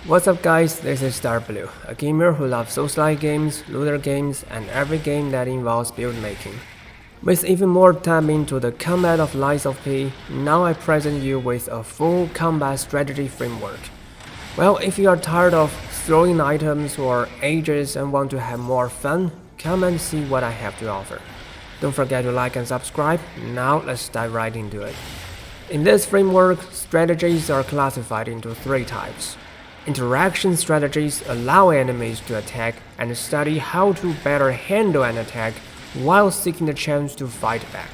What's up guys, this is Darkbblue, a gamer who loves Souls-like games, looter games, and every game that involves build making. With even more time into the combat of Lies of P, now I present you with a full combat strategy framework. Well, if you are tired of throwing items or ages and want to have more fun, come and see what I have to offer. Don't forget to like and subscribe. Now let's dive right into it. In this framework, strategies are classified into three types. Interaction strategies allow enemies to attack and study how to better handle an attack while seeking the chance to fight back.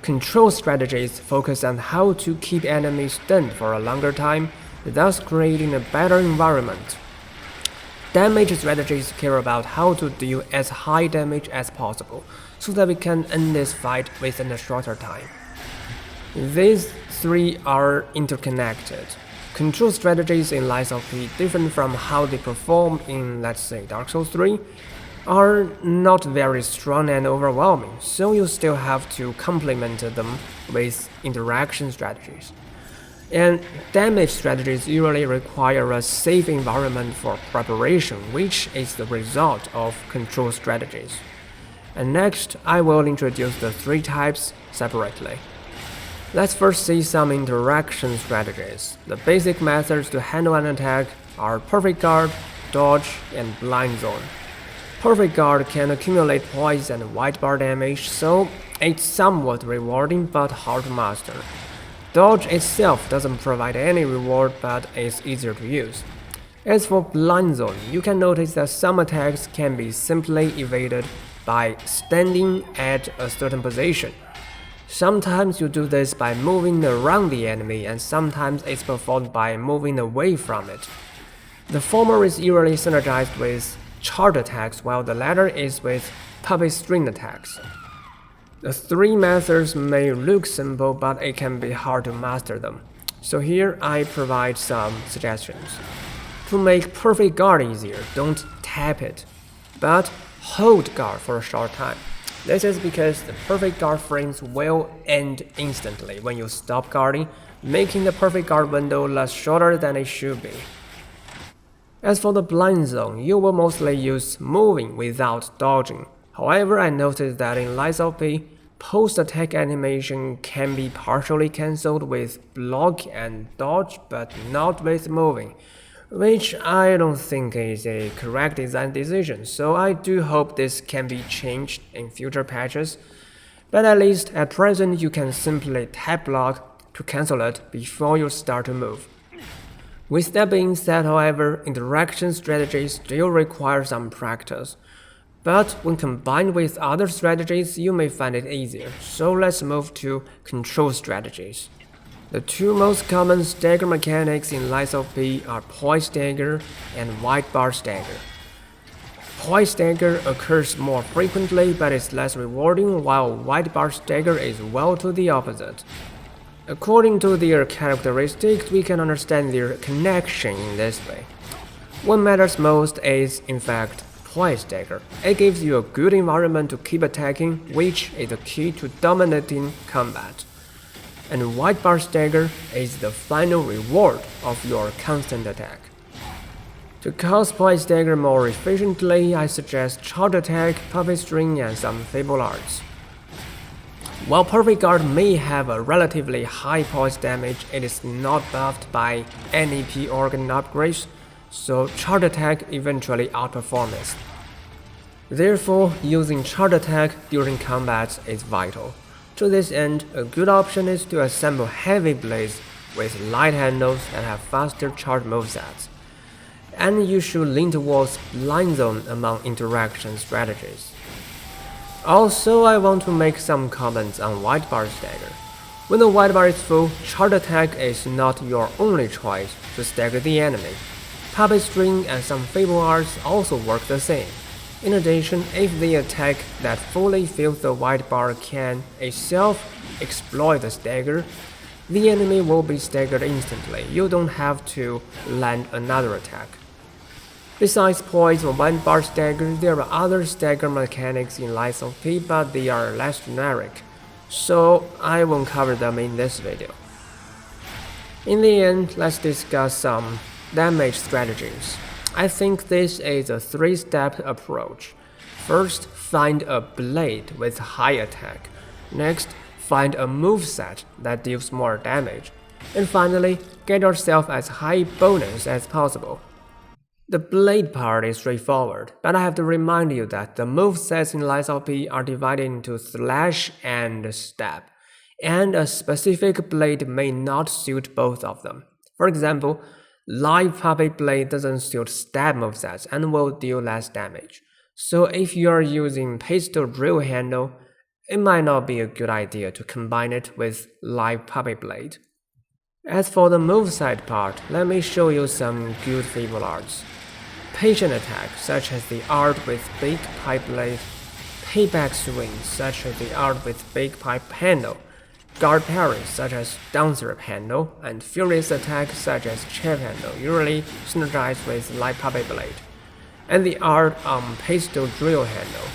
Control strategies focus on how to keep enemies stunned for a longer time, thus creating a better environment. Damage strategies care about how to deal as high damage as possible, so that we can end this fight within a shorter time. These three are interconnected. Control strategies in Lies of P, different from how they perform in, let's say, Dark Souls 3, are not very strong and overwhelming, so you still have to complement them with interaction strategies. And damage strategies usually require a safe environment for preparation, which is the result of control strategies. And next, I will introduce the three types separately. Let's first see some interaction strategies. The basic methods to handle an attack are Perfect Guard, Dodge, and Blind Zone. Perfect Guard can accumulate poise and white bar damage, so it's somewhat rewarding but hard to master. Dodge itself doesn't provide any reward but is easier to use. As for Blind Zone, you can notice that some attacks can be simply evaded by standing at a certain position. Sometimes you do this by moving around the enemy, and sometimes it's performed by moving away from it. The former is usually synergized with charge attacks, while the latter is with puppet string attacks. The three methods may look simple, but it can be hard to master them. So here I provide some suggestions. To make Perfect Guard easier, don't tap it, but hold guard for a short time. This is because the Perfect Guard frames will end instantly when you stop guarding, making the Perfect Guard window less shorter than it should be. As for the Blind Zone, you will mostly use moving without dodging. However, I noticed that in Lies of P, post-attack animation can be partially cancelled with block and dodge, but not with moving, which I don't think is a correct design decision, so I do hope this can be changed in future patches. But at least at present you can simply tap block to cancel it before you start to move. With that being said, however, interaction strategies still require some practice. But when combined with other strategies, you may find it easier, so let's move to control strategies. The two most common stagger mechanics in Lies of P are Poise Stagger and White Bar Stagger. Poise Stagger occurs more frequently but is less rewarding, while White Bar Stagger is well to the opposite. According to their characteristics, we can understand their connection in this way. What matters most is, in fact, Poise Stagger. It gives you a good environment to keep attacking, which is the key to dominating combat. And White Bar Stagger is the final reward of your constant attack. To cast Poise Stagger more efficiently, I suggest Charge Attack, Puppet String, and some Fable Arts. While Perfect Guard may have a relatively high poise damage, it is not buffed by any P organ upgrades, so Charge Attack eventually outperforms it. Therefore, using Charge Attack during combat is vital. To this end, a good option is to assemble heavy blades with light handles that have faster charge movesets. And you should lean towards Blind Zone among interaction strategies. Also, I want to make some comments on White Bar Stagger. When the White Bar is full, Charge Attack is not your only choice to stagger the enemy. Puppet String and some Fable Arts also work the same. In addition, if the attack that fully fills the white bar can itself exploit the stagger, the enemy will be staggered instantly. You don't have to land another attack. Besides poise or white bar stagger, there are other stagger mechanics in Lies of P, but they are less generic, so I won't cover them in this video. In the end, let's discuss some damage strategies. I think this is a three-step approach. First, find a blade with high attack. Next, find a moveset that deals more damage. And finally, get yourself as high bonus as possible. The blade part is straightforward, but I have to remind you that the movesets in Lies of P are divided into slash and stab, and a specific blade may not suit both of them. For example, Live Puppet Blade doesn't suit stab movesets and will deal less damage. So if you're using Pistol Drill Handle, it might not be a good idea to combine it with Live Puppet Blade. As for the moveset part, let me show you some good feeble arts. Patient attack, such as the art with Big Pipe Blade, payback swing, such as the art with Big Pipe Handle, guard parry, such as down throw handle, and furious attack, such as chip handle, usually synergize with Light Puppet Blade, and the art on Pistol Drill Handle.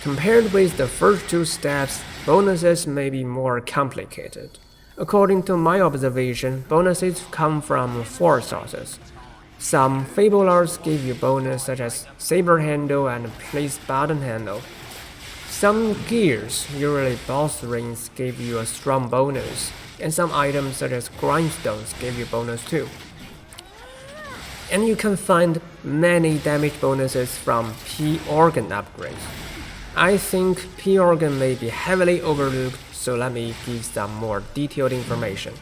Compared with the first two steps, bonuses may be more complicated. According to my observation, bonuses come from 4 sources. Some feeble arts give you bonus such as saber handle and place button handle. Some gears, usually boss rings, give you a strong bonus, and some items such as grindstones give you bonus too. And you can find many damage bonuses from P organ upgrades. I think P organ may be heavily overlooked, so let me give some more detailed information.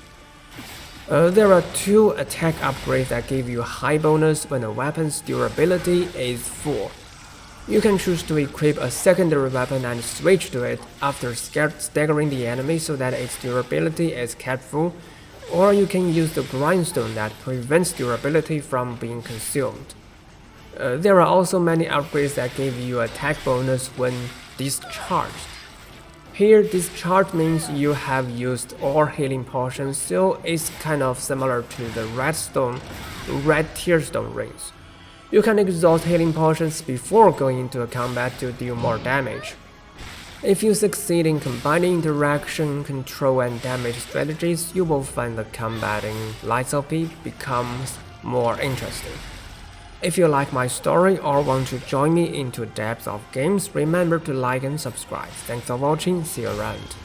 There are 2 attack upgrades that give you high bonus when a weapon's durability is full. You can choose to equip a secondary weapon and switch to it after staggering the enemy so that its durability is kept full, or you can use the grindstone that prevents durability from being consumed. There are also many upgrades that give you attack bonus when discharged. Here, discharge means you have used all healing potions, so it's kind of similar to the red tearstone rings. You can exhaust healing potions before going into a combat to deal more damage. If you succeed in combining interaction, control, and damage strategies, you will find the combat in Lies of P becomes more interesting. If you like my story or want to join me into depths of games, remember to like and subscribe. Thanks for watching, see you around.